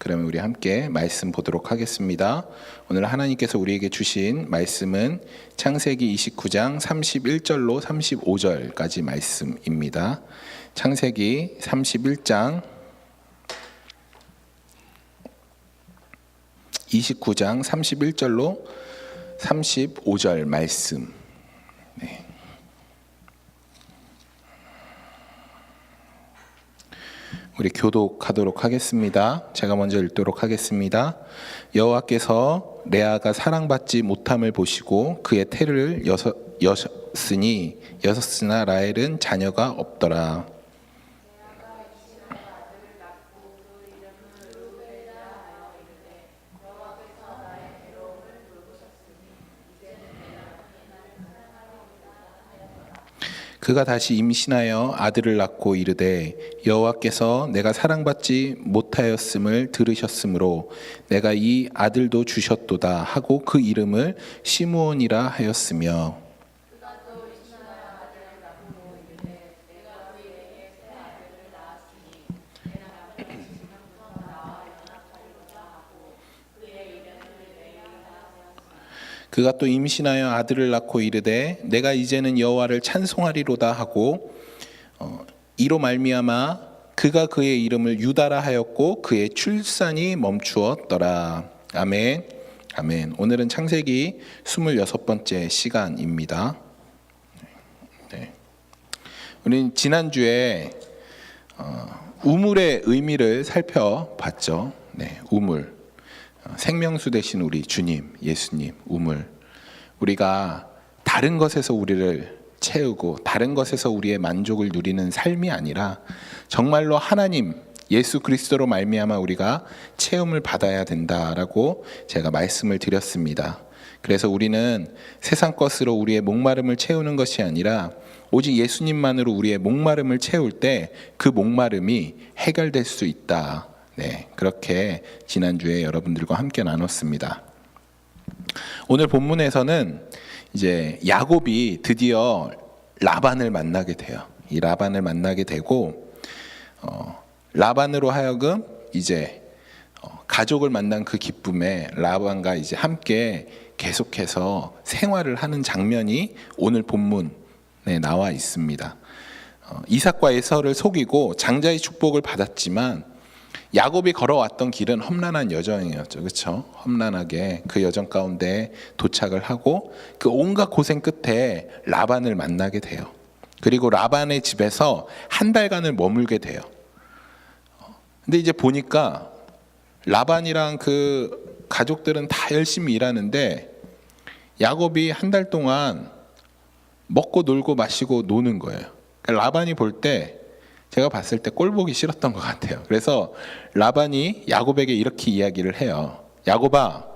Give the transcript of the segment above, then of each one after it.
그러면 우리 함께 말씀 보도록 하겠습니다. 오늘 하나님께서 우리에게 주신 말씀은 창세기 29장 31절로 35절까지 말씀입니다. 창세기 31장 29장 31절로 35절 말씀. 네. 우리 교독하도록 하겠습니다. 제가 먼저 읽도록 하겠습니다. 여호와께서 레아가 사랑받지 못함을 보시고 그의 태를 여셨으나 라헬은 자녀가 없더라. 그가 다시 임신하여 아들을 낳고 이르되 여호와께서 내가 사랑받지 못하였음을 들으셨으므로 내가 이 아들도 주셨도다 하고 그 이름을 시므온이라 하였으며 그가 또 임신하여 아들을 낳고 이르되 내가 이제는 여호와를 찬송하리로다 하고 이로 말미암아 그가 그의 이름을 유다라 하였고 그의 출산이 멈추었더라. 아멘. 아멘. 오늘은 창세기 26번째 시간입니다. 네. 우리는 지난주에 우물의 의미를 살펴봤죠. 네, 우물. 생명수 되신 우리 주님, 예수님, 우물. 우리가 다른 것에서 우리를 채우고 다른 것에서 우리의 만족을 누리는 삶이 아니라 정말로 하나님, 예수 그리스도로 말미암아 우리가 채움을 받아야 된다라고 제가 말씀을 드렸습니다. 그래서 우리는 세상 것으로 우리의 목마름을 채우는 것이 아니라 오직 예수님만으로 우리의 목마름을 채울 때 그 목마름이 해결될 수 있다. 네, 그렇게 지난주에 여러분들과 함께 나눴습니다. 오늘 본문에서는 이제 야곱이 드디어 라반을 만나게 돼요. 이 라반을 만나게 되고 라반으로 하여금 이제 가족을 만난 그 기쁨에 라반과 이제 함께 계속해서 생활을 하는 장면이 오늘 본문에 나와 있습니다. 이삭과 에서를 속이고 장자의 축복을 받았지만 야곱이 걸어왔던 길은 험난한 여정이었죠. 그렇죠? 험난하게 그 여정 가운데 도착을 하고 그 온갖 고생 끝에 라반을 만나게 돼요. 그리고 라반의 집에서 한 달간을 머물게 돼요. 근데 이제 보니까 라반이랑 그 가족들은 다 열심히 일하는데 야곱이 한 달 동안 먹고 놀고 마시고 노는 거예요. 그러니까 라반이 볼 때 제가 봤을 때 꼴 보기 싫었던 것 같아요. 그래서 라반이 야곱에게 이렇게 이야기를 해요. 야곱아,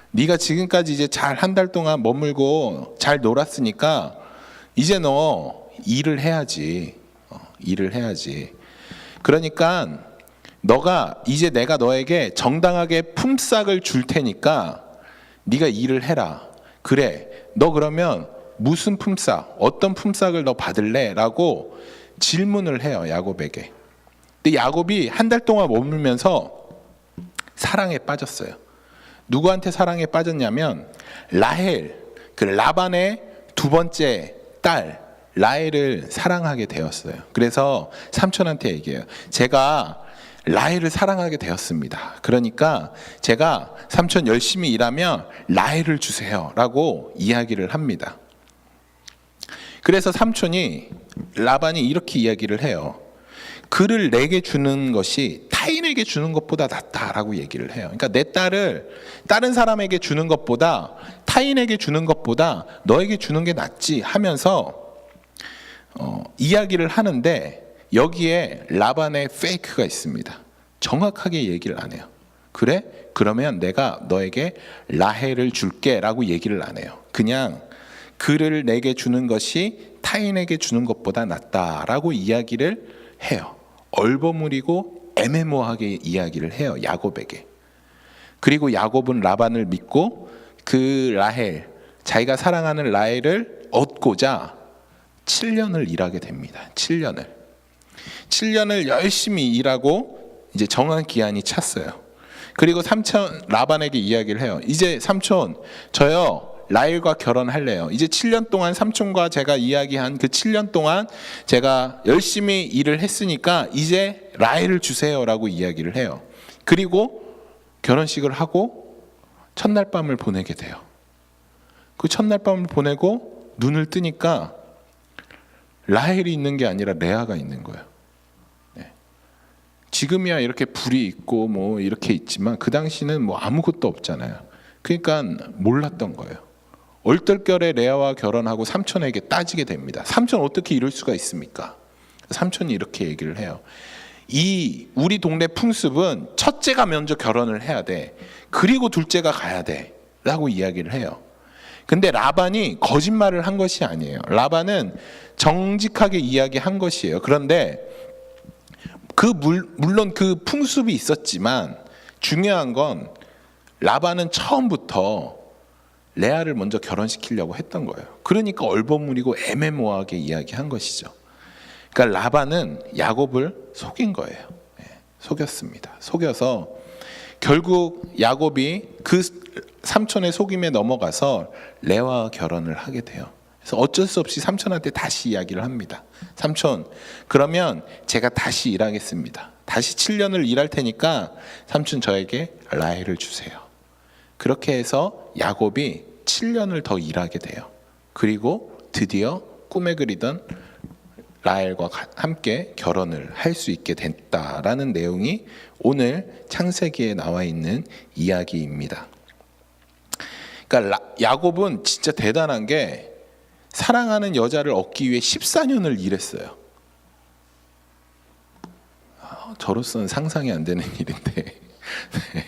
네가 지금까지 이제 잘 한 달 동안 머물고 잘 놀았으니까 이제 너 일을 해야지. 일을 해야지. 그러니까 너가 이제 내가 너에게 정당하게 품삯을 줄 테니까 네가 일을 해라. 그래, 너 그러면 무슨 품삯, 어떤 품삯을 너 받을래? 라고 질문을 해요, 야곱에게. 근데 야곱이 한 달 동안 머물면서 사랑에 빠졌어요. 누구한테 사랑에 빠졌냐면 라헬, 그 라반의 두 번째 딸 라헬을 사랑하게 되었어요. 그래서 삼촌한테 얘기해요. 제가 라헬을 사랑하게 되었습니다. 그러니까 제가 삼촌 열심히 일하면 라헬을 주세요 라고 이야기를 합니다. 그래서 삼촌이 라반이 이렇게 이야기를 해요. 그를 내게 주는 것이 타인에게 주는 것보다 낫다라고 얘기를 해요. 그러니까 내 딸을 다른 사람에게 주는 것보다 타인에게 주는 것보다 너에게 주는 게 낫지 하면서 이야기를 하는데 여기에 라반의 페이크가 있습니다. 정확하게 얘기를 안 해요. 그래? 그러면 내가 너에게 라헬을 줄게 라고 얘기를 안 해요. 그냥 그를 내게 주는 것이 타인에게 주는 것보다 낫다라고 이야기를 해요. 얼버무리고 애매모호하게 이야기를 해요, 야곱에게. 그리고 야곱은 라반을 믿고 그 라헬, 자기가 사랑하는 라헬을 얻고자 7년을 일하게 됩니다. 7년을 열심히 일하고 이제 정한 기한이 찼어요. 그리고 삼촌 라반에게 이야기를 해요. 이제 삼촌, 저요 라헬과 결혼할래요. 이제 7년 동안 삼촌과 제가 이야기한 그 7년 동안 제가 열심히 일을 했으니까 이제 라헬을 주세요라고 이야기를 해요. 그리고 결혼식을 하고 첫날 밤을 보내게 돼요. 그 첫날 밤을 보내고 눈을 뜨니까 라헬이 있는 게 아니라 레아가 있는 거예요. 네. 지금이야 이렇게 불이 있고 뭐 이렇게 있지만 그 당시는 뭐 아무것도 없잖아요. 그러니까 몰랐던 거예요. 얼떨결에 레아와 결혼하고 삼촌에게 따지게 됩니다. 삼촌 어떻게 이럴 수가 있습니까? 삼촌이 이렇게 얘기를 해요. 이 우리 동네 풍습은 첫째가 먼저 결혼을 해야 돼. 그리고 둘째가 가야 돼. 라고 이야기를 해요. 근데 라반이 거짓말을 한 것이 아니에요. 라반은 정직하게 이야기한 것이에요. 그런데 물론 그 풍습이 있었지만 중요한 건 라반은 처음부터 레아를 먼저 결혼시키려고 했던 거예요. 그러니까 얼버무리고 애매모호하게 이야기한 것이죠. 그러니까 라반은 야곱을 속인 거예요. 속였습니다. 속여서 결국 야곱이 그 삼촌의 속임에 넘어가서 레아와 결혼을 하게 돼요. 그래서 어쩔 수 없이 삼촌한테 다시 이야기를 합니다. 삼촌, 그러면 제가 다시 일하겠습니다. 다시 7년을 일할 테니까 삼촌 저에게 라헬을 주세요. 그렇게 해서 야곱이 7년을 더 일하게 돼요. 그리고 드디어 꿈에 그리던 라헬과 함께 결혼을 할 수 있게 됐다라는 내용이 오늘 창세기에 나와 있는 이야기입니다. 그러니까 야곱은 진짜 대단한 게 사랑하는 여자를 얻기 위해 14년을 일했어요. 저로서는 상상이 안 되는 일인데 네,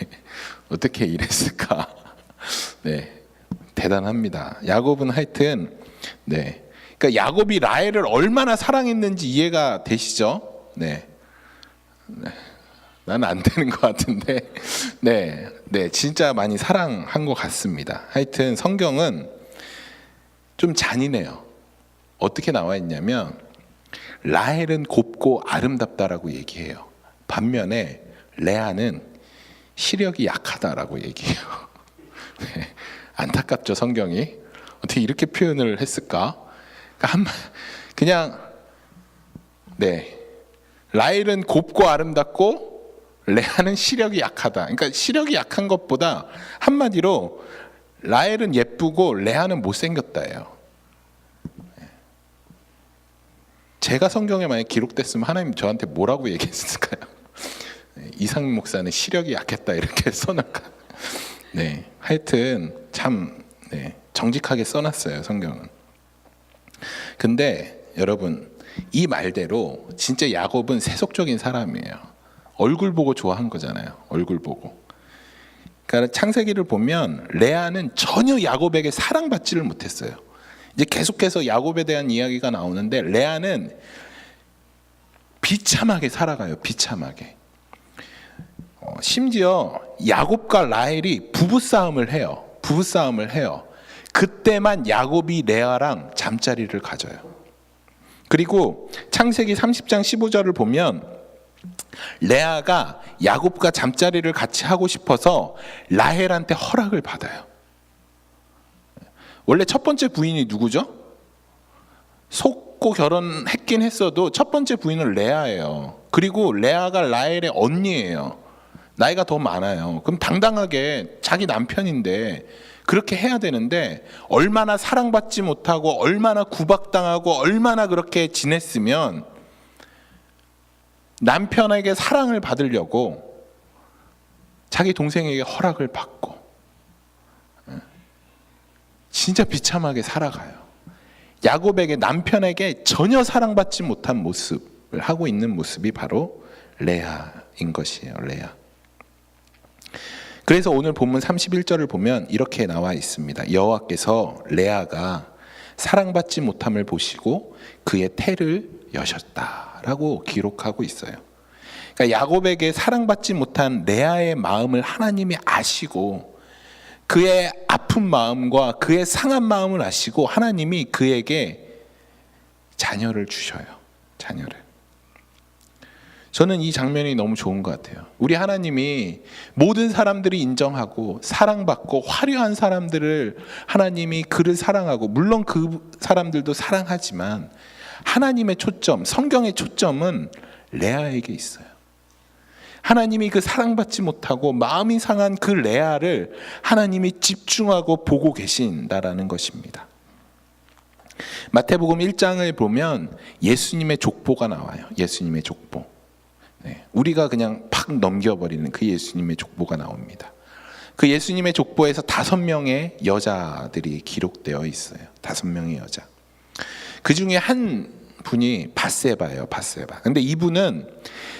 어떻게 일했을까? 네, 대단합니다. 야곱은 하여튼 네, 그러니까 야곱이 라헬을 얼마나 사랑했는지 이해가 되시죠? 네, 나는 안 되는 것 같은데, 네, 진짜 많이 사랑한 것 같습니다. 하여튼 성경은 좀 잔인해요. 어떻게 나와 있냐면 라헬은 곱고 아름답다라고 얘기해요. 반면에 레아는 시력이 약하다라고 얘기해요. 네, 안타깝죠, 성경이. 어떻게 이렇게 표현을 했을까? 그냥 네, 라헬은 곱고 아름답고 레아는 시력이 약하다. 그러니까 시력이 약한 것보다 한마디로 라헬은 예쁘고 레아는 못생겼다예요. 제가 성경에 만약 기록됐으면 하나님 저한테 뭐라고 얘기했을까요? 이상민 목사는 시력이 약했다 이렇게 써놨까. 네, 하여튼 참 네, 정직하게 써놨어요, 성경은. 근데 여러분, 이 말대로 진짜 야곱은 세속적인 사람이에요. 얼굴 보고 좋아한 거잖아요. 얼굴 보고. 그러니까 창세기를 보면 레아는 전혀 야곱에게 사랑받지를 못했어요. 이제 계속해서 야곱에 대한 이야기가 나오는데 레아는 비참하게 살아가요. 비참하게. 심지어 야곱과 라헬이 부부싸움을 해요. 그때만 야곱이 레아랑 잠자리를 가져요. 그리고 창세기 30장 15절을 보면 레아가 야곱과 잠자리를 같이 하고 싶어서 라헬한테 허락을 받아요. 원래 첫 번째 부인이 누구죠? 속고 결혼했긴 했어도 첫 번째 부인은 레아예요. 그리고 레아가 라헬의 언니예요. 나이가 더 많아요. 그럼 당당하게 자기 남편인데 그렇게 해야 되는데 얼마나 사랑받지 못하고 얼마나 구박당하고 얼마나 그렇게 지냈으면 남편에게 사랑을 받으려고 자기 동생에게 허락을 받고 진짜 비참하게 살아가요. 야곱에게 남편에게 전혀 사랑받지 못한 모습을 하고 있는 모습이 바로 레아인 것이에요. 레아. 그래서 오늘 본문 31절을 보면 이렇게 나와 있습니다. 여호와께서 레아가 사랑받지 못함을 보시고 그의 태를 여셨다라고 기록하고 있어요. 그러니까 야곱에게 사랑받지 못한 레아의 마음을 하나님이 아시고 그의 아픈 마음과 그의 상한 마음을 아시고 하나님이 그에게 자녀를 주셔요. 자녀를. 저는 이 장면이 너무 좋은 것 같아요. 우리 하나님이 모든 사람들이 인정하고 사랑받고 화려한 사람들을 하나님이 그를 사랑하고, 물론 그 사람들도 사랑하지만 하나님의 초점, 성경의 초점은 레아에게 있어요. 하나님이 그 사랑받지 못하고 마음이 상한 그 레아를 하나님이 집중하고 보고 계신다라는 것입니다. 마태복음 1장을 보면 예수님의 족보가 나와요. 예수님의 족보. 우리가 그냥 팍 넘겨버리는 그 예수님의 족보가 나옵니다. 그 예수님의 족보에서 5명의 여자들이 기록되어 있어요. 5명의 여자. 그 중에 한 분이 밧세바예요. 밧세바. 근데 이분은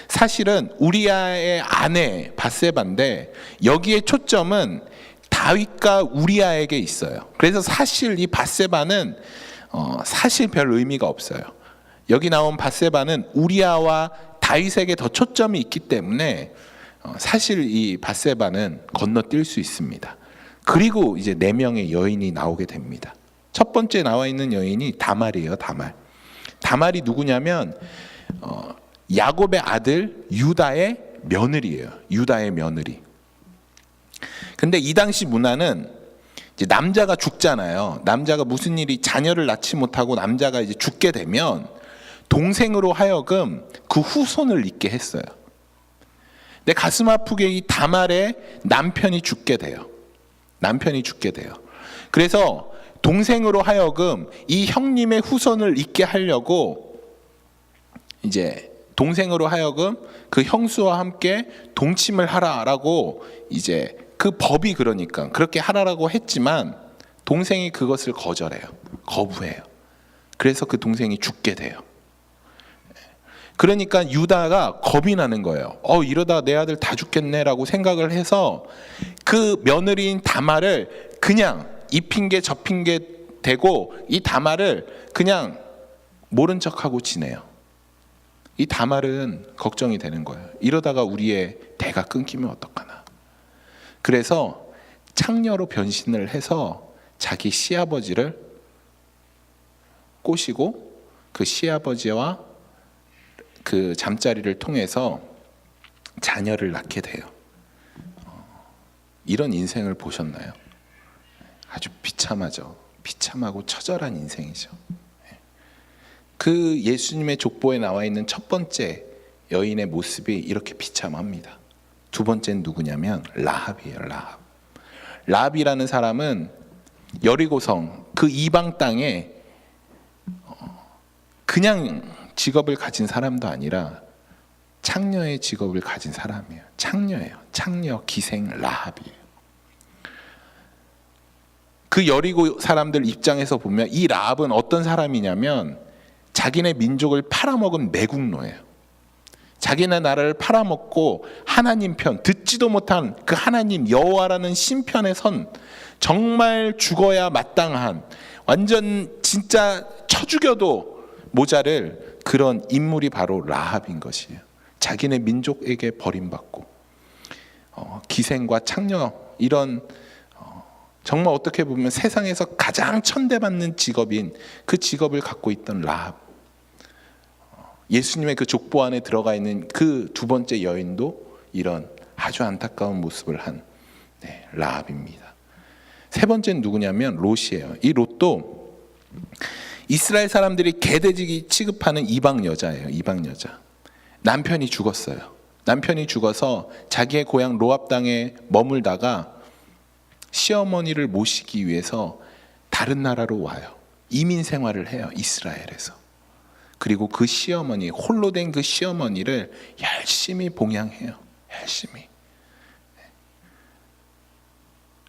사실은 우리아의 아내 밧세바인데, 여기에 초점은 다윗과 우리아에게 있어요. 그래서 사실 이 밧세바는 사실 별 의미가 없어요. 여기 나온 밧세바는 우리아와 다윗에게 더 초점이 있기 때문에 사실 이 밧세바는 건너뛸 수 있습니다. 그리고 이제 4명의 여인이 나오게 됩니다. 첫 번째 나와 있는 여인이 다말이에요. 다말이 누구냐면 야곱의 아들 유다의 며느리예요. 유다의 며느리. 근데 이 당시 문화는 이제 남자가 죽잖아요. 남자가 무슨 일이 자녀를 낳지 못하고 남자가 이제 죽게 되면 동생으로 하여금 그 후손을 잇게 했어요. 근데 가슴 아프게 이 다말의 남편이 죽게 돼요. 그래서 동생으로 하여금 이 형님의 후손을 잇게 하려고, 이제 동생으로 하여금 그 형수와 함께 동침을 하라라고, 이제 그 법이 그러니까 그렇게 하라라고 했지만 동생이 그것을 거부해요. 그래서 그 동생이 죽게 돼요. 그러니까 유다가 겁이 나는 거예요. 이러다 내 아들 다 죽겠네라고 생각을 해서 그 며느리인 다말을 그냥 이 핑계 저 핑계 대고 이 다말을 그냥 모른 척하고 지내요. 이 다말은 걱정이 되는 거예요. 이러다가 우리의 대가 끊기면 어떡하나. 그래서 창녀로 변신을 해서 자기 시아버지를 꼬시고 그 시아버지와 그 잠자리를 통해서 자녀를 낳게 돼요. 이런 인생을 보셨나요? 아주 비참하죠. 비참하고 처절한 인생이죠. 그 예수님의 족보에 나와 있는 첫 번째 여인의 모습이 이렇게 비참합니다. 두 번째는 누구냐면 라합이에요. 라합이라는 사람은 여리고성 그 이방 땅에 그냥 직업을 가진 사람도 아니라 창녀의 직업을 가진 사람이에요. 창녀 기생 라합이에요. 그 여리고 사람들 입장에서 보면 이 라합은 어떤 사람이냐면 자기네 민족을 팔아먹은 매국노예요. 자기네 나라를 팔아먹고 하나님 편, 듣지도 못한 그 하나님 여호와라는 신편에 선 정말 죽어야 마땅한, 완전 진짜 쳐 죽여도 모자를 그런 인물이 바로 라합인 것이에요. 자기네 민족에게 버림받고 기생과 창녀, 이런 정말 어떻게 보면 세상에서 가장 천대받는 직업인 그 직업을 갖고 있던 라합. 예수님의 그 족보 안에 들어가 있는 그 두 번째 여인도 이런 아주 안타까운 모습을 한 라합입니다. 세 번째는 누구냐면 롯이에요. 이 롯도 이스라엘 사람들이 개돼지 취급하는 이방 여자예요. 이방 여자. 남편이 죽었어요. 남편이 죽어서 자기의 고향 모압 땅에 머물다가 시어머니를 모시기 위해서 다른 나라로 와요. 이민 생활을 해요. 이스라엘에서. 그리고 그 시어머니, 홀로 된 그 시어머니를 열심히 봉양해요. 열심히.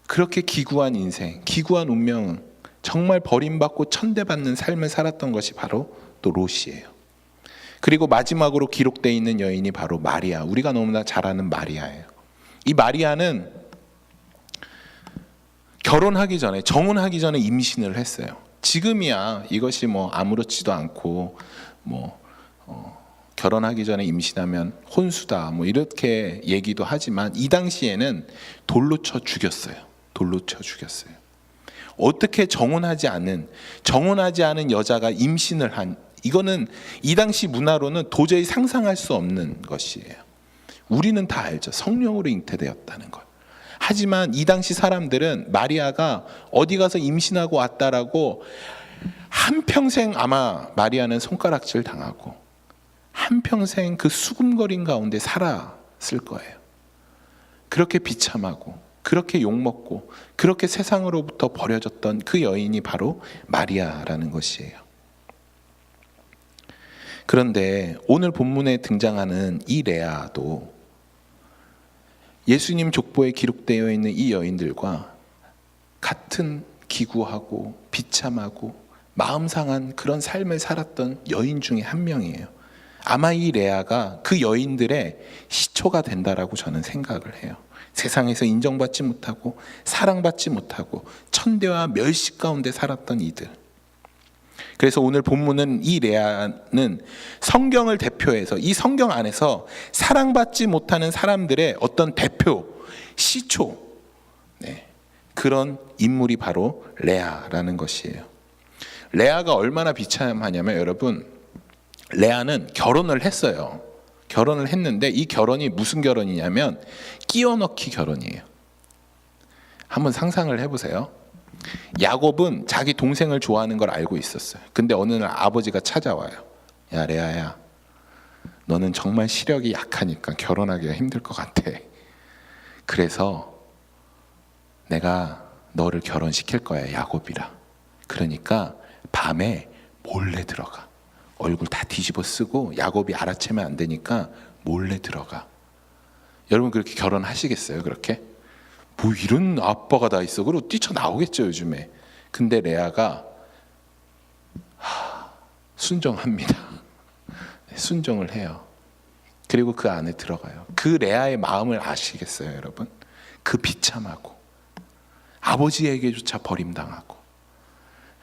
그렇게 기구한 인생, 기구한 운명, 정말 버림받고 천대받는 삶을 살았던 것이 바로 또 롯이에요. 그리고 마지막으로 기록되어 있는 여인이 바로 마리아. 우리가 너무나 잘 아는 마리아예요. 이 마리아는 결혼하기 전에, 정혼하기 전에 임신을 했어요. 지금이야 이것이 뭐 아무렇지도 않고 결혼하기 전에 임신하면 혼수다 이렇게 얘기도 하지만 이 당시에는 돌로 쳐 죽였어요. 어떻게 정혼하지 않은 여자가 임신을 이거는 이 당시 문화로는 도저히 상상할 수 없는 것이에요. 우리는 다 알죠. 성령으로 잉태되었다는 걸. 하지만 이 당시 사람들은 마리아가 어디 가서 임신하고 왔다라고 한평생 아마 마리아는 손가락질 당하고 한평생 그 수금거린 가운데 살았을 거예요. 그렇게 비참하고 그렇게 욕먹고 그렇게 세상으로부터 버려졌던 그 여인이 바로 마리아라는 것이에요. 그런데 오늘 본문에 등장하는 이 레아도 예수님 족보에 기록되어 있는 이 여인들과 같은 기구하고 비참하고 마음 상한 그런 삶을 살았던 여인 중에 한 명이에요. 아마 이 레아가 그 여인들의 시초가 된다라고 저는 생각을 해요. 세상에서 인정받지 못하고 사랑받지 못하고 천대와 멸시 가운데 살았던 이들. 그래서 오늘 본문은 이 레아는 성경을 대표해서 이 성경 안에서 사랑받지 못하는 사람들의 어떤 대표, 시초, 그런 인물이 바로 레아라는 것이에요. 레아가 얼마나 비참하냐면 여러분, 레아는 결혼을 했어요. 결혼을 했는데 이 결혼이 무슨 결혼이냐면 끼워 넣기 결혼이에요. 한번 상상을 해보세요. 야곱은 자기 동생을 좋아하는 걸 알고 있었어요. 근데 어느 날 아버지가 찾아와요. 야 레아야, 너는 정말 시력이 약하니까 결혼하기가 힘들 것 같아. 그래서 내가 너를 결혼시킬 거야, 야곱이랑. 그러니까 밤에 몰래 들어가. 얼굴 다 뒤집어 쓰고 야곱이 알아채면 안 되니까 몰래 들어가. 여러분 그렇게 결혼하시겠어요? 그렇게? 뭐 이런 아빠가 다 있어. 그리고 뛰쳐나오겠죠 요즘에. 근데 레아가 순종합니다. 순종을 해요. 그리고 그 안에 들어가요. 그 레아의 마음을 아시겠어요 여러분? 그 비참하고 아버지에게조차 버림당하고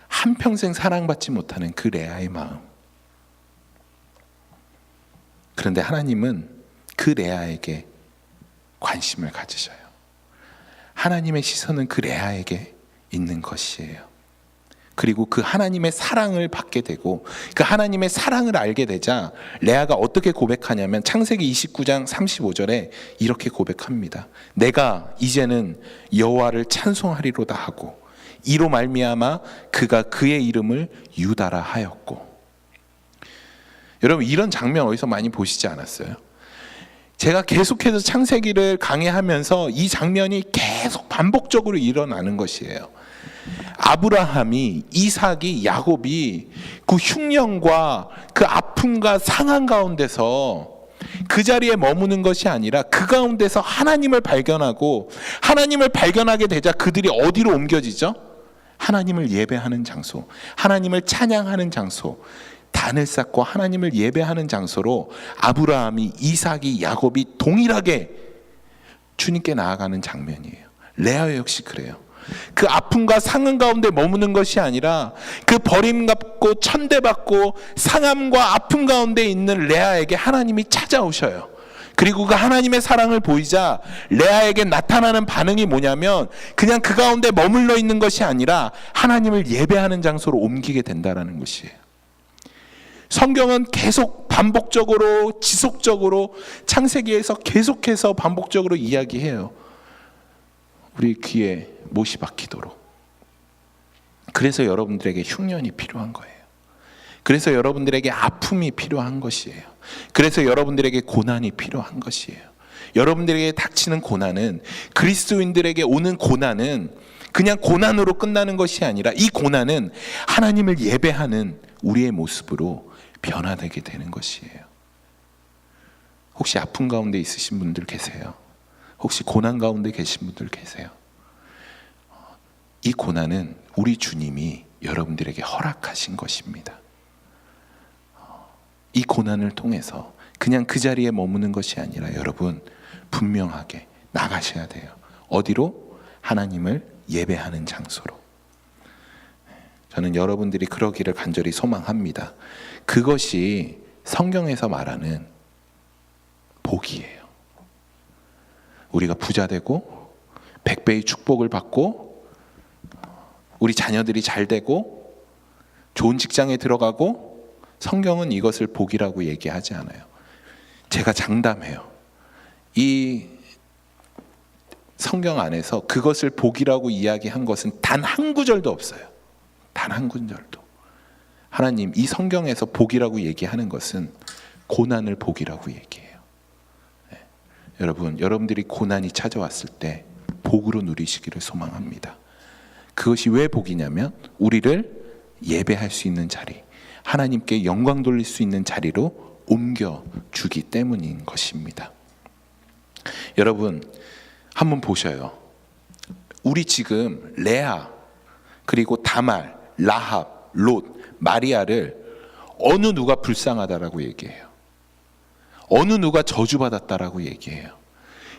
한평생 사랑받지 못하는 그 레아의 마음. 그런데 하나님은 그 레아에게 관심을 가지셔요. 하나님의 시선은 그 레아에게 있는 것이에요. 그리고 그 하나님의 사랑을 받게 되고 그 하나님의 사랑을 알게 되자 레아가 어떻게 고백하냐면 창세기 29장 35절에 이렇게 고백합니다. 내가 이제는 여호와를 찬송하리로다 하고 이로 말미암아 그가 그의 이름을 유다라 하였고. 여러분 이런 장면 어디서 많이 보시지 않았어요? 제가 계속해서 창세기를 강의하면서 이 장면이 계속 반복적으로 일어나는 것이에요. 아브라함이, 이삭이, 야곱이 그 흉년과 그 아픔과 상한 가운데서 그 자리에 머무는 것이 아니라 그 가운데서 하나님을 발견하고 하나님을 발견하게 되자 그들이 어디로 옮겨지죠? 하나님을 예배하는 장소, 하나님을 찬양하는 장소, 단을 쌓고 하나님을 예배하는 장소로 아브라함이, 이삭이, 야곱이 동일하게 주님께 나아가는 장면이에요. 레아 역시 그래요. 그 아픔과 상흔 가운데 머무는 것이 아니라 그 버림받고 천대받고 상함과 아픔 가운데 있는 레아에게 하나님이 찾아오셔요. 그리고 그 하나님의 사랑을 보이자 레아에게 나타나는 반응이 뭐냐면 그냥 그 가운데 머물러 있는 것이 아니라 하나님을 예배하는 장소로 옮기게 된다는 것이에요. 성경은 계속 반복적으로 지속적으로 창세기에서 계속해서 반복적으로 이야기해요. 우리 귀에 못이 박히도록. 그래서 여러분들에게 흉년이 필요한 거예요. 그래서 여러분들에게 아픔이 필요한 것이에요. 그래서 여러분들에게 고난이 필요한 것이에요. 여러분들에게 닥치는 고난은, 그리스도인들에게 오는 고난은 그냥 고난으로 끝나는 것이 아니라 이 고난은 하나님을 예배하는 우리의 모습으로 변화되게 되는 것이에요. 혹시 아픔 가운데 있으신 분들 계세요? 혹시 고난 가운데 계신 분들 계세요? 이 고난은 우리 주님이 여러분들에게 허락하신 것입니다. 이 고난을 통해서 그냥 그 자리에 머무는 것이 아니라 여러분 분명하게 나가셔야 돼요. 어디로? 하나님을 예배하는 장소로. 저는 여러분들이 그러기를 간절히 소망합니다. 그것이 성경에서 말하는 복이에요. 우리가 부자 되고 100배의 축복을 받고 우리 자녀들이 잘 되고 좋은 직장에 들어가고 성경은 이것을 복이라고 얘기하지 않아요. 제가 장담해요. 이 성경 안에서 그것을 복이라고 이야기한 것은 단 한 구절도 없어요. 단 한 구절도. 하나님, 이 성경에서 복이라고 얘기하는 것은 고난을 복이라고 얘기해요. 네. 여러분들이 고난이 찾아왔을 때 복으로 누리시기를 소망합니다. 그것이 왜 복이냐면 우리를 예배할 수 있는 자리, 하나님께 영광 돌릴 수 있는 자리로 옮겨주기 때문인 것입니다. 여러분, 한번 보셔요. 우리 지금 레아, 그리고 다말, 라합, 롯, 마리아를 어느 누가 불쌍하다라고 얘기해요. 어느 누가 저주받았다라고 얘기해요.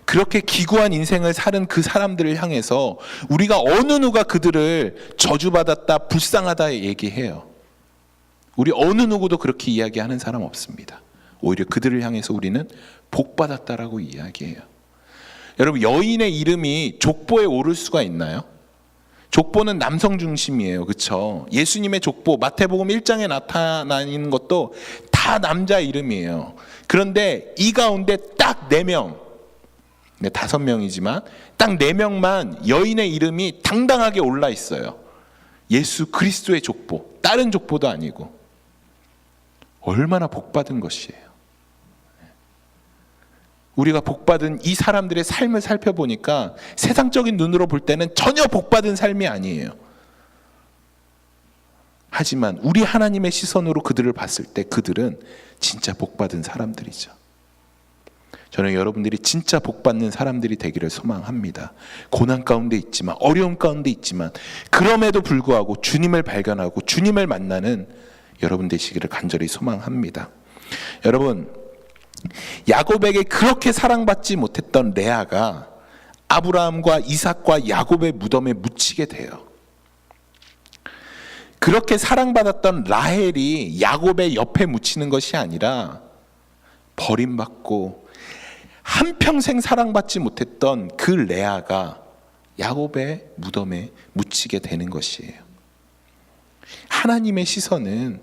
그렇게 기구한 인생을 사는 그 사람들을 향해서 우리가 어느 누가 그들을 저주받았다, 불쌍하다 얘기해요. 우리 어느 누구도 그렇게 이야기하는 사람 없습니다. 오히려 그들을 향해서 우리는 복받았다라고 이야기해요. 여러분, 여인의 이름이 족보에 오를 수가 있나요? 족보는 남성 중심이에요. 그렇죠? 예수님의 족보, 마태복음 1장에 나타나는 것도 다 남자 이름이에요. 그런데 이 가운데 딱 4명, 5명이지만 딱 4명만 여인의 이름이 당당하게 올라 있어요. 예수 그리스도의 족보, 다른 족보도 아니고. 얼마나 복받은 것이에요. 우리가 복받은 이 사람들의 삶을 살펴보니까 세상적인 눈으로 볼 때는 전혀 복받은 삶이 아니에요. 하지만 우리 하나님의 시선으로 그들을 봤을 때 그들은 진짜 복받은 사람들이죠. 저는 여러분들이 진짜 복받는 사람들이 되기를 소망합니다. 고난 가운데 있지만, 어려움 가운데 있지만, 그럼에도 불구하고 주님을 발견하고 주님을 만나는 여러분 되시기를 간절히 소망합니다. 여러분, 야곱에게 그렇게 사랑받지 못했던 레아가 아브라함과 이삭과 야곱의 무덤에 묻히게 돼요. 그렇게 사랑받았던 라헬이 야곱의 옆에 묻히는 것이 아니라 버림받고 한평생 사랑받지 못했던 그 레아가 야곱의 무덤에 묻히게 되는 것이에요. 하나님의 시선은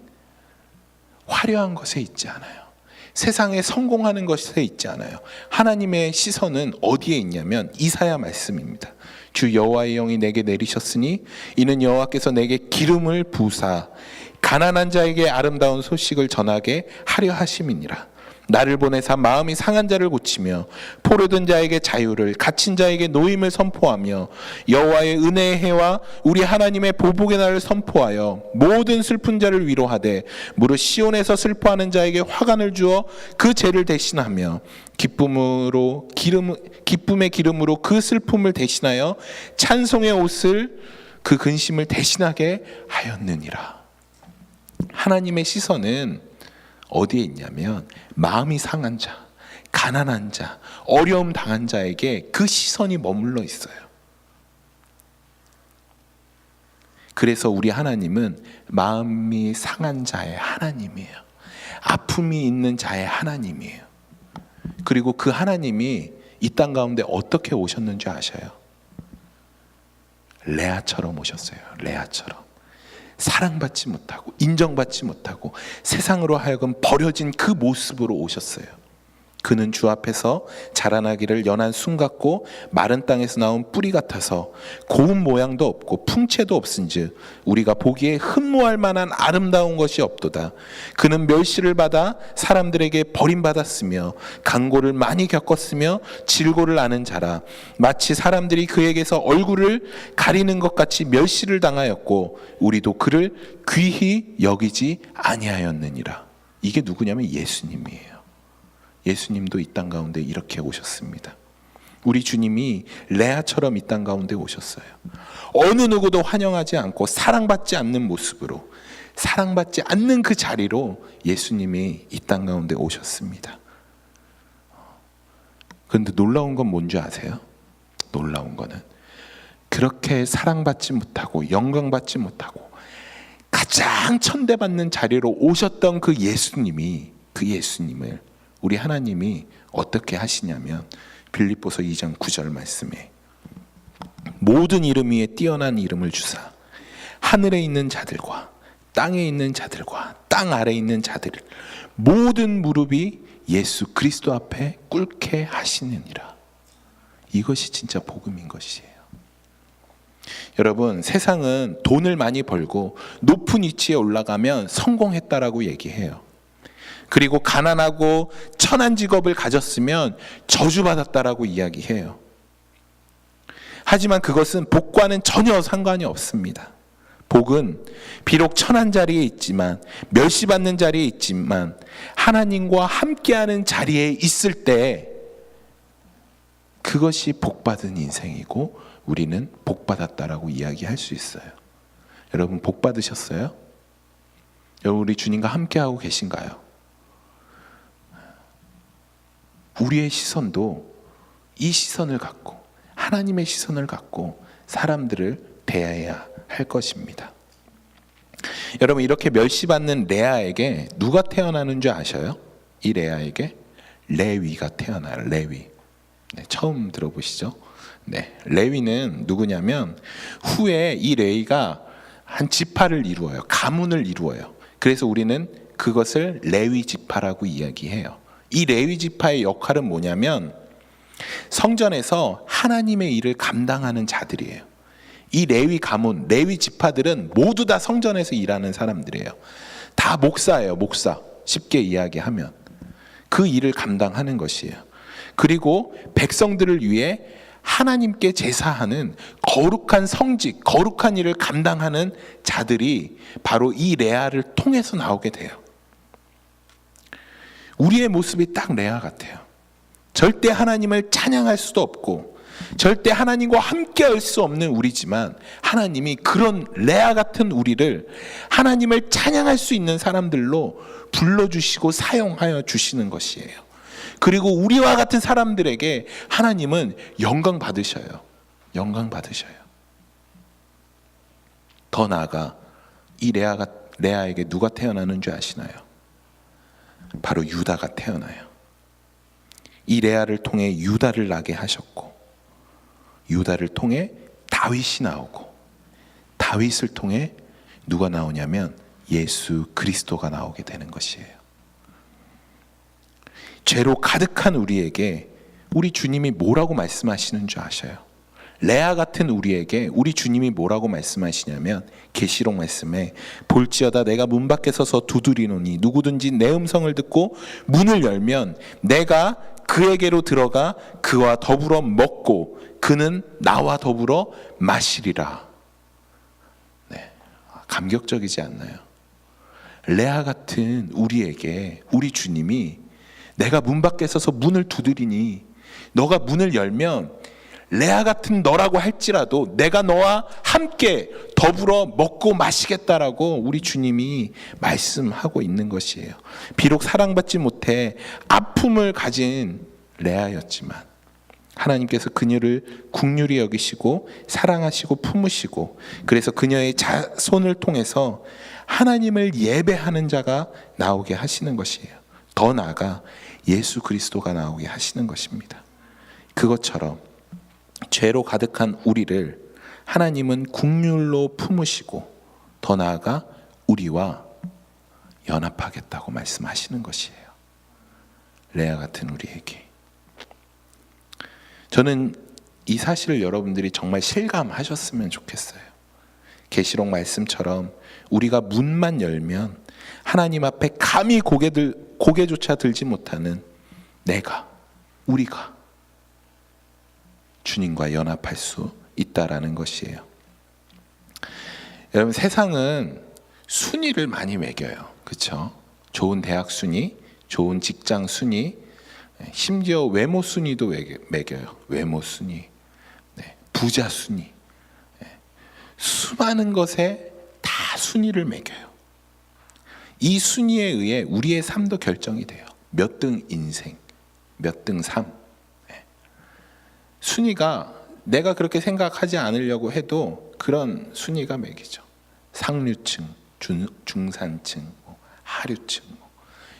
화려한 것에 있지 않아요. 세상에 성공하는 것에 있지 않아요. 하나님의 시선은 어디에 있냐면 이사야 말씀입니다. 주 여호와의 영이 내게 내리셨으니 이는 여호와께서 내게 기름을 부으사 가난한 자에게 아름다운 소식을 전하게 하려 하심이니라. 나를 보내사 마음이 상한 자를 고치며 포로된 자에게 자유를, 갇힌 자에게 노임을 선포하며 여호와의 은혜의 해와 우리 하나님의 보복의 날을 선포하여 모든 슬픈 자를 위로하되 무릇 시온에서 슬퍼하는 자에게 화관을 주어 그 죄를 대신하며 기쁨의 기름으로 그 슬픔을 대신하여 찬송의 옷을 그 근심을 대신하게 하였느니라. 하나님의 시선은 어디에 있냐면 마음이 상한 자, 가난한 자, 어려움 당한 자에게 그 시선이 머물러 있어요. 그래서 우리 하나님은 마음이 상한 자의 하나님이에요. 아픔이 있는 자의 하나님이에요. 그리고 그 하나님이 이 땅 가운데 어떻게 오셨는지 아셔요? 레아처럼 오셨어요. 레아처럼. 사랑받지 못하고 인정받지 못하고 세상으로 하여금 버려진 그 모습으로 오셨어요. 그는 주 앞에서 자라나기를 연한 순 같고 마른 땅에서 나온 뿌리 같아서 고운 모양도 없고 풍채도 없은즉 우리가 보기에 흠모할 만한 아름다운 것이 없도다. 그는 멸시를 받아 사람들에게 버림받았으며 강고를 많이 겪었으며 질고를 아는 자라. 마치 사람들이 그에게서 얼굴을 가리는 것 같이 멸시를 당하였고 우리도 그를 귀히 여기지 아니하였느니라. 이게 누구냐면 예수님이에요. 예수님도 이 땅 가운데 이렇게 오셨습니다. 우리 주님이 레아처럼 이 땅 가운데 오셨어요. 어느 누구도 환영하지 않고 사랑받지 않는 모습으로, 사랑받지 않는 그 자리로 예수님이 이 땅 가운데 오셨습니다. 그런데 놀라운 건 뭔지 아세요? 놀라운 거는 그렇게 사랑받지 못하고 영광받지 못하고 가장 천대받는 자리로 오셨던 그 예수님을 우리 하나님이 어떻게 하시냐면 빌립보서 2장 9절 말씀에 모든 이름 위에 뛰어난 이름을 주사 하늘에 있는 자들과 땅에 있는 자들과 땅 아래 있는 자들 모든 무릎이 예수 그리스도 앞에 꿇게 하시느니라. 이것이 진짜 복음인 것이에요. 여러분, 세상은 돈을 많이 벌고 높은 위치에 올라가면 성공했다라고 얘기해요. 그리고 가난하고 천한 직업을 가졌으면 저주받았다라고 이야기해요. 하지만 그것은 복과는 전혀 상관이 없습니다. 복은 비록 천한 자리에 있지만, 멸시받는 자리에 있지만, 하나님과 함께하는 자리에 있을 때 그것이 복받은 인생이고 우리는 복받았다라고 이야기할 수 있어요. 여러분, 복받으셨어요? 여러분, 우리 주님과 함께하고 계신가요? 우리의 시선도 이 시선을 갖고, 하나님의 시선을 갖고 사람들을 대해야 할 것입니다. 여러분, 이렇게 멸시받는 레아에게 누가 태어나는 줄 아셔요? 이 레아에게 레위가 태어나요. 레위. 네, 처음 들어보시죠? 네, 레위는 누구냐면 후에 이 레위가 한 지파를 이루어요. 가문을 이루어요. 그래서 우리는 그것을 레위 지파라고 이야기해요. 이 레위 지파의 역할은 뭐냐면 성전에서 하나님의 일을 감당하는 자들이에요. 이 레위 가문, 레위 지파들은 모두 다 성전에서 일하는 사람들이에요. 다 목사예요. 목사. 쉽게 이야기하면 그 일을 감당하는 것이에요. 그리고 백성들을 위해 하나님께 제사하는 거룩한 성직, 거룩한 일을 감당하는 자들이 바로 이 레아를 통해서 나오게 돼요. 우리의 모습이 딱 레아 같아요. 절대 하나님을 찬양할 수도 없고 절대 하나님과 함께할 수 없는 우리지만, 하나님이 그런 레아 같은 우리를 하나님을 찬양할 수 있는 사람들로 불러주시고 사용하여 주시는 것이에요. 그리고 우리와 같은 사람들에게 하나님은 영광 받으셔요. 영광 받으셔요. 더 나아가 이 레아에게 누가 태어나는 줄 아시나요? 바로 유다가 태어나요. 이 레아를 통해 유다를 나게 하셨고, 유다를 통해 다윗이 나오고, 다윗을 통해 누가 나오냐면 예수 그리스도가 나오게 되는 것이에요. 죄로 가득한 우리에게 우리 주님이 뭐라고 말씀하시는 줄 아셔요? 레아 같은 우리에게 우리 주님이 뭐라고 말씀하시냐면, 계시록 말씀에 볼지어다 내가 문 밖에 서서 두드리노니 누구든지 내 음성을 듣고 문을 열면 내가 그에게로 들어가 그와 더불어 먹고 그는 나와 더불어 마시리라. 네, 감격적이지 않나요? 레아 같은 우리에게 우리 주님이 내가 문 밖에 서서 문을 두드리니 너가 문을 열면 레아 같은 너라고 할지라도 내가 너와 함께 더불어 먹고 마시겠다라고 우리 주님이 말씀하고 있는 것이에요. 비록 사랑받지 못해 아픔을 가진 레아였지만 하나님께서 그녀를 긍휼히 여기시고 사랑하시고 품으시고, 그래서 그녀의 자손을 통해서 하나님을 예배하는 자가 나오게 하시는 것이에요. 더 나아가 예수 그리스도가 나오게 하시는 것입니다. 그것처럼 죄로 가득한 우리를 하나님은 긍휼로 품으시고 더 나아가 우리와 연합하겠다고 말씀하시는 것이에요. 레아 같은 우리에게. 저는 이 사실을 여러분들이 정말 실감하셨으면 좋겠어요. 계시록 말씀처럼 우리가 문만 열면 하나님 앞에 감히 고개조차 들지 못하는 우리가 주님과 연합할 수 있다라는 것이에요. 여러분, 세상은 순위를 많이 매겨요. 그렇죠? 좋은 대학 순위, 좋은 직장 순위, 심지어 외모 순위도 매겨요. 외모 순위, 부자 순위, 수많은 것에 다 순위를 매겨요. 이 순위에 의해 우리의 삶도 결정이 돼요. 몇 등 인생, 몇 등 삶. 순위가 내가 그렇게 생각하지 않으려고 해도 그런 순위가 매기죠. 상류층, 중산층, 하류층,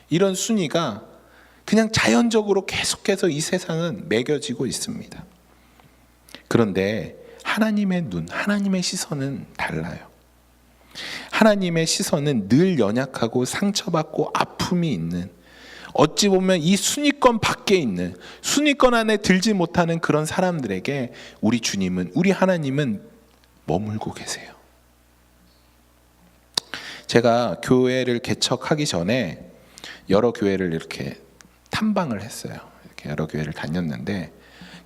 이런 순위가 그냥 자연적으로 계속해서 이 세상은 매겨지고 있습니다. 그런데 하나님의 눈, 하나님의 시선은 달라요. 하나님의 시선은 늘 연약하고 상처받고 아픔이 있는, 어찌 보면 이 순위권 밖에 있는, 순위권 안에 들지 못하는 그런 사람들에게 우리 주님은, 우리 하나님은 머물고 계세요. 제가 교회를 개척하기 전에 여러 교회를 이렇게 탐방을 했어요. 이렇게 여러 교회를 다녔는데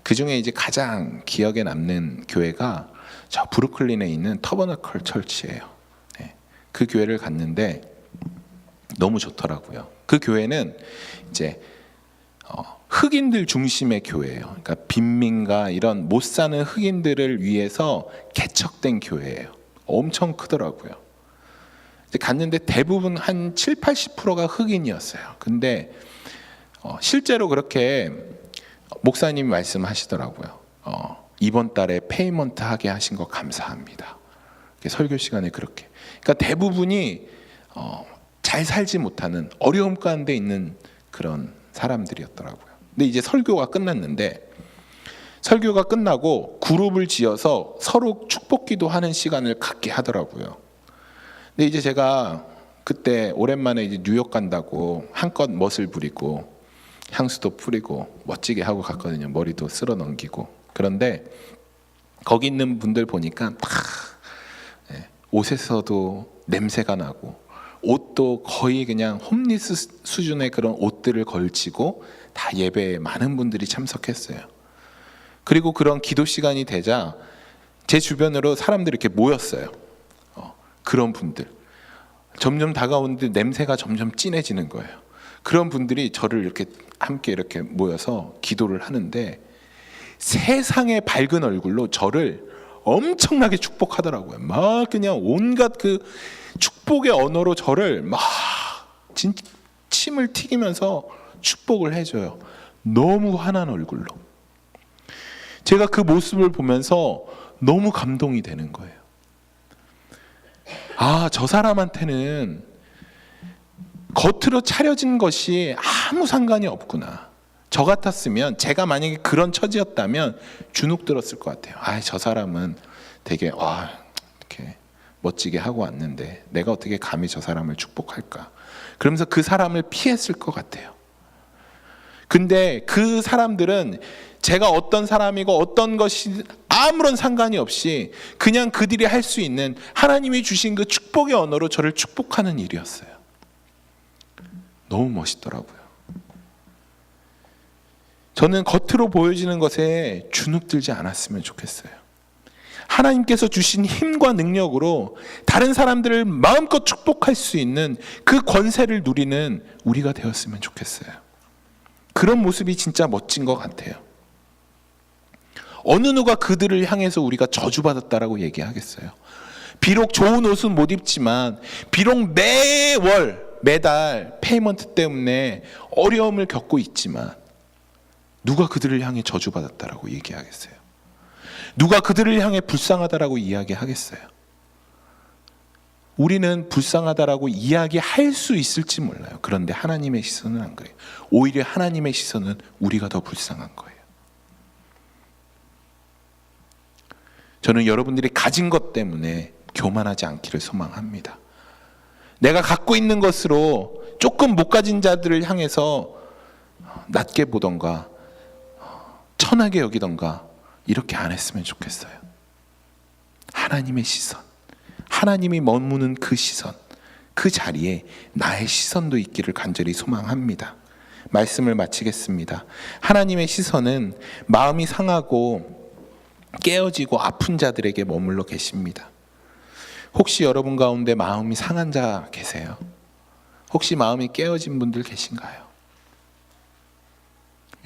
그 중에 이제 가장 기억에 남는 교회가 저 브루클린에 있는 터버너클 철치예요. 네. 그 교회를 갔는데 너무 좋더라고요. 그 교회는 이제 흑인들 중심의 교회예요. 그러니까 빈민가 이런 못 사는 흑인들을 위해서 개척된 교회예요. 엄청 크더라고요. 갔는데 대부분 한 7, 80%가 흑인이었어요. 근데 실제로 그렇게 목사님이 말씀하시더라고요. 이번 달에 페이먼트 하게 하신 거 감사합니다. 설교 시간에 그렇게. 그러니까 대부분이 잘 살지 못하는 어려움 가운데 있는 그런 사람들이었더라고요. 근데 이제 설교가 끝났는데, 설교가 끝나고 그룹을 지어서 서로 축복기도 하는 시간을 갖게 하더라고요. 근데 이제 제가 그때 오랜만에 이제 뉴욕 간다고 한껏 멋을 부리고 향수도 뿌리고 멋지게 하고 갔거든요. 머리도 쓸어 넘기고. 그런데 거기 있는 분들 보니까 다 옷에서도 냄새가 나고, 옷도 거의 그냥 홈리스 수준의 그런 옷들을 걸치고 다 예배에 많은 분들이 참석했어요. 그리고 그런 기도 시간이 되자 제 주변으로 사람들이 이렇게 모였어요. 그런 분들 점점 다가오는데 냄새가 점점 진해지는 거예요. 그런 분들이 저를 이렇게 함께 이렇게 모여서 기도를 하는데 세상의 밝은 얼굴로 저를 엄청나게 축복하더라고요. 막 그냥 온갖 그 축복의 언어로 저를 막 침을 튀기면서 축복을 해줘요. 너무 환한 얼굴로. 제가 그 모습을 보면서 너무 감동이 되는 거예요. 아, 저 사람한테는 겉으로 차려진 것이 아무 상관이 없구나. 저 같았으면, 제가 만약에 그런 처지였다면 주눅 들었을 것 같아요. 아, 저 사람은 되게 이렇게 멋지게 하고 왔는데 내가 어떻게 감히 저 사람을 축복할까? 그러면서 그 사람을 피했을 것 같아요. 근데 그 사람들은 제가 어떤 사람이고 어떤 것이 아무런 상관이 없이 그냥 그들이 할 수 있는 하나님이 주신 그 축복의 언어로 저를 축복하는 일이었어요. 너무 멋있더라고요. 저는 겉으로 보여지는 것에 주눅들지 않았으면 좋겠어요. 하나님께서 주신 힘과 능력으로 다른 사람들을 마음껏 축복할 수 있는 그 권세를 누리는 우리가 되었으면 좋겠어요. 그런 모습이 진짜 멋진 것 같아요. 어느 누가 그들을 향해서 우리가 저주받았다라고 얘기하겠어요. 비록 좋은 옷은 못 입지만, 비록 매달 페이먼트 때문에 어려움을 겪고 있지만, 누가 그들을 향해 저주받았다라고 얘기하겠어요? 누가 그들을 향해 불쌍하다라고 이야기하겠어요? 우리는 불쌍하다라고 이야기할 수 있을지 몰라요. 그런데 하나님의 시선은 안 그래요. 오히려 하나님의 시선은 우리가 더 불쌍한 거예요. 저는 여러분들이 가진 것 때문에 교만하지 않기를 소망합니다. 내가 갖고 있는 것으로 조금 못 가진 자들을 향해서 낮게 보던가 천하게 여기던가 이렇게 안 했으면 좋겠어요. 하나님의 시선, 하나님이 머무는 그 시선, 그 자리에 나의 시선도 있기를 간절히 소망합니다. 말씀을 마치겠습니다. 하나님의 시선은 마음이 상하고 깨어지고 아픈 자들에게 머물러 계십니다. 혹시 여러분 가운데 마음이 상한 자 계세요? 혹시 마음이 깨어진 분들 계신가요?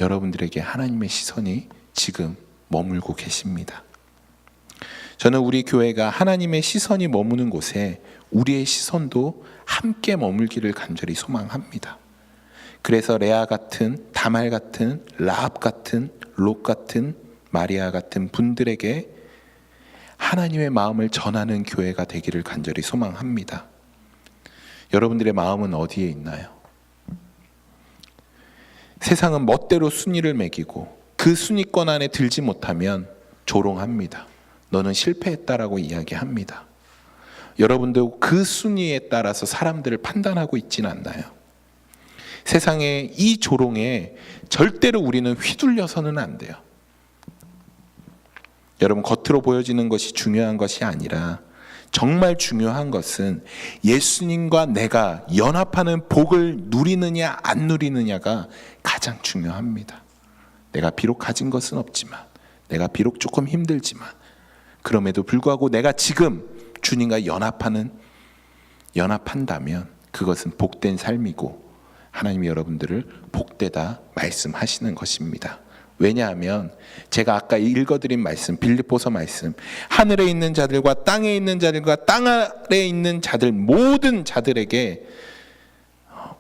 여러분들에게 하나님의 시선이 지금 머물고 계십니다. 저는 우리 교회가 하나님의 시선이 머무는 곳에 우리의 시선도 함께 머물기를 간절히 소망합니다. 그래서 레아 같은, 다말 같은, 라합 같은, 롯 같은, 마리아 같은 분들에게 하나님의 마음을 전하는 교회가 되기를 간절히 소망합니다. 여러분들의 마음은 어디에 있나요? 세상은 멋대로 순위를 매기고 그 순위권 안에 들지 못하면 조롱합니다. 너는 실패했다라고 이야기합니다. 여러분도 그 순위에 따라서 사람들을 판단하고 있지는 않나요? 세상의 이 조롱에 절대로 우리는 휘둘려서는 안 돼요. 여러분, 겉으로 보여지는 것이 중요한 것이 아니라 정말 중요한 것은 예수님과 내가 연합하는 복을 누리느냐 안 누리느냐가 가장 중요합니다. 내가 비록 가진 것은 없지만, 내가 비록 조금 힘들지만, 그럼에도 불구하고 내가 지금 주님과 연합한다면 그것은 복된 삶이고 하나님이 여러분들을 복되다 말씀하시는 것입니다. 왜냐하면 제가 아까 읽어드린 말씀, 빌립보서 말씀, 하늘에 있는 자들과 땅에 있는 자들과 땅 아래에 있는 자들, 모든 자들에게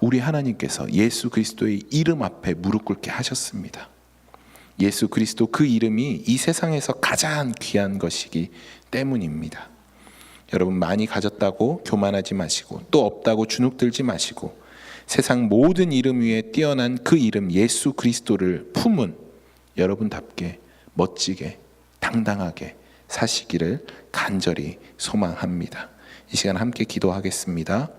우리 하나님께서 예수 그리스도의 이름 앞에 무릎 꿇게 하셨습니다. 예수 그리스도 그 이름이 이 세상에서 가장 귀한 것이기 때문입니다. 여러분, 많이 가졌다고 교만하지 마시고, 또 없다고 주눅들지 마시고, 세상 모든 이름 위에 뛰어난 그 이름 예수 그리스도를 품은 여러분답게 멋지게 당당하게 사시기를 간절히 소망합니다. 이 시간 함께 기도하겠습니다.